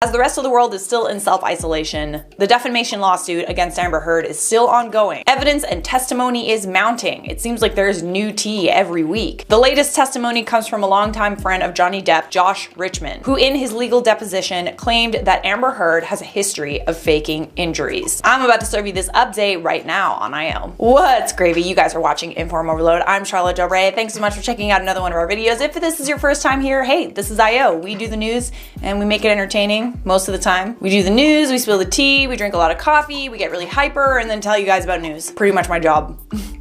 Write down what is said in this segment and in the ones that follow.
As the rest of the world is still in self-isolation, the defamation lawsuit against Amber Heard is still ongoing. Evidence and testimony is mounting. It seems like there's new tea every week. The latest testimony comes from a longtime friend of Johnny Depp, Josh Richmond, who in his legal deposition claimed that Amber Heard has a history of faking injuries. I'm about to serve you this update right now on IO. What's gravy? You guys are watching Inform Overload. I'm Charlotte Dobre. Thanks so much for checking out another one of our videos. If this is your first time here, hey, this is IO. We do the news and we make it entertaining. Most of the time. We do the news, we spill the tea, we drink a lot of coffee, we get really hyper, and then tell you guys about news. Pretty much my job.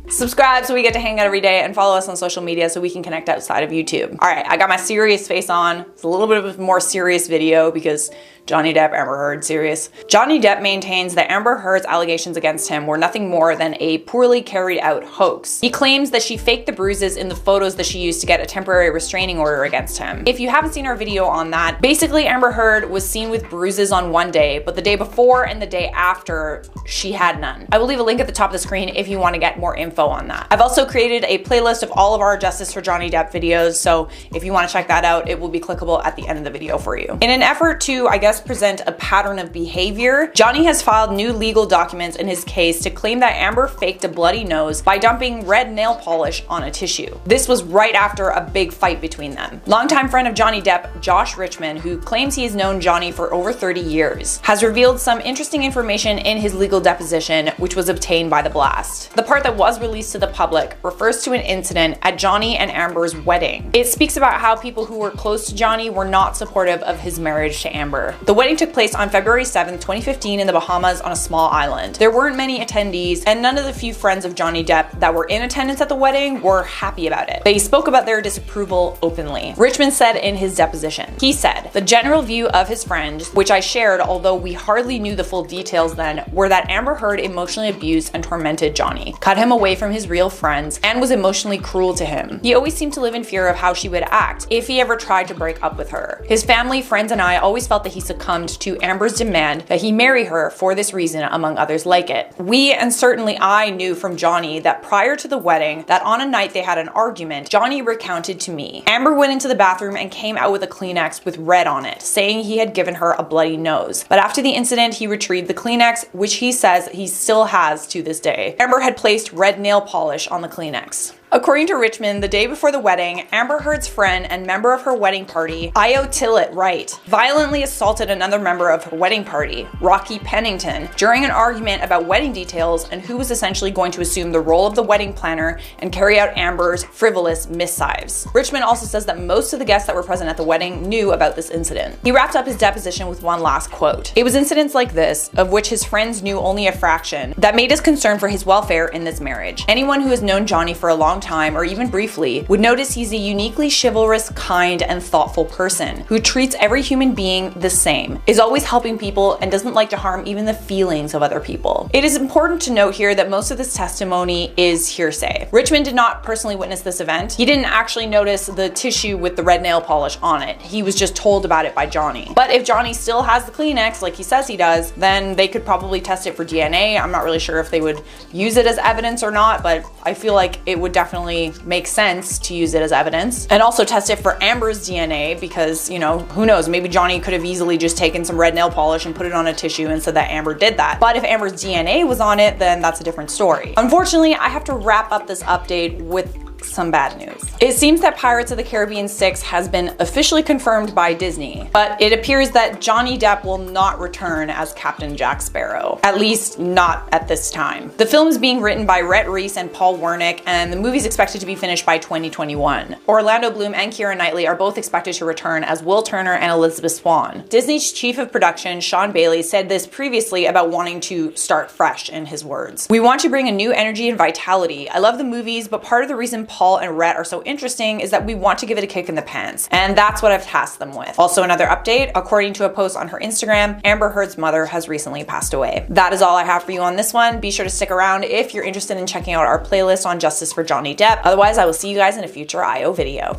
Subscribe so we get to hang out every day, and follow us on social media so we can connect outside of YouTube. Alright, I got my serious face on. It's a little bit of a more serious video because Johnny Depp, Amber Heard, serious. Johnny Depp maintains that Amber Heard's allegations against him were nothing more than a poorly carried out hoax. He claims that she faked the bruises in the photos that she used to get a temporary restraining order against him. If you haven't seen our video on that, basically Amber Heard was seen with bruises on one day, but the day before and the day after, she had none. I will leave a link at the top of the screen if you want to get more info on that. I've also created a playlist of all of our Justice for Johnny Depp videos, so if you want to check that out, it will be clickable at the end of the video for you. In an effort to, I guess, present a pattern of behavior, Johnny has filed new legal documents in his case to claim that Amber faked a bloody nose by dumping red nail polish on a tissue. This was right after a big fight between them. Longtime friend of Johnny Depp, Josh Richmond, who claims he has known Johnny for over 30 years, has revealed some interesting information in his legal deposition, which was obtained by The Blast. The part that was released to the public refers to an incident at Johnny and Amber's wedding. It speaks about how people who were close to Johnny were not supportive of his marriage to Amber. The wedding took place on February 7th, 2015 in the Bahamas on a small island. There weren't many attendees, and none of the few friends of Johnny Depp that were in attendance at the wedding were happy about it. They spoke about their disapproval openly. Richmond said in his deposition, he said, "The general view of his friends, which I shared although we hardly knew the full details then, were that Amber Heard emotionally abused and tormented Johnny, cut him away from his real friends, and was emotionally cruel to him. He always seemed to live in fear of how she would act if he ever tried to break up with her. His family, friends, and I always felt that he succumbed to Amber's demand that he marry her for this reason, among others like it. We, and certainly I, knew from Johnny that prior to the wedding, that on a night they had an argument, Johnny recounted to me. Amber went into the bathroom and came out with a Kleenex with red on it, saying he had given her a bloody nose. But after the incident, he retrieved the Kleenex, which he says he still has to this day. Amber had placed red nail polish on the Kleenex." According to Richmond, the day before the wedding, Amber Heard's friend and member of her wedding party, Io Tillett Wright, violently assaulted another member of her wedding party, Rocky Pennington, during an argument about wedding details and who was essentially going to assume the role of the wedding planner and carry out Amber's frivolous missives. Richmond also says that most of the guests that were present at the wedding knew about this incident. He wrapped up his deposition with one last quote. "It was incidents like this, of which his friends knew only a fraction, that made us concerned for his welfare in this marriage. Anyone who has known Johnny for a long time, or even briefly, would notice he's a uniquely chivalrous, kind, and thoughtful person who treats every human being the same, is always helping people, and doesn't like to harm even the feelings of other people." It is important to note here that most of this testimony is hearsay. Richmond did not personally witness this event. He didn't actually notice the tissue with the red nail polish on it. He was just told about it by Johnny. But if Johnny still has the Kleenex, like he says he does, then they could probably test it for DNA. I'm not really sure if they would use it as evidence or not, but I feel like it would definitely make sense to use it as evidence. And also test it for Amber's DNA because, you know, who knows, maybe Johnny could have easily just taken some red nail polish and put it on a tissue and said that Amber did that. But if Amber's DNA was on it, then that's a different story. Unfortunately, I have to wrap up this update with some bad news. It seems that Pirates of the Caribbean 6 has been officially confirmed by Disney, but it appears that Johnny Depp will not return as Captain Jack Sparrow, at least not at this time. The film is being written by Rhett Reese and Paul Wernick, and the movie is expected to be finished by 2021. Orlando Bloom and Keira Knightley are both expected to return as Will Turner and Elizabeth Swann. Disney's chief of production, Sean Bailey, said this previously about wanting to start fresh, in his words. "We want to bring a new energy and vitality. I love the movies, but part of the reason Paul and Rhett are so interesting is that we want to give it a kick in the pants, and that's what I've tasked them with." Also, another update, according to a post on her Instagram, Amber Heard's mother has recently passed away. That is all I have for you on this one. Be sure to stick around if you're interested in checking out our playlist on Justice for Johnny Depp. Otherwise, I will see you guys in a future IO video.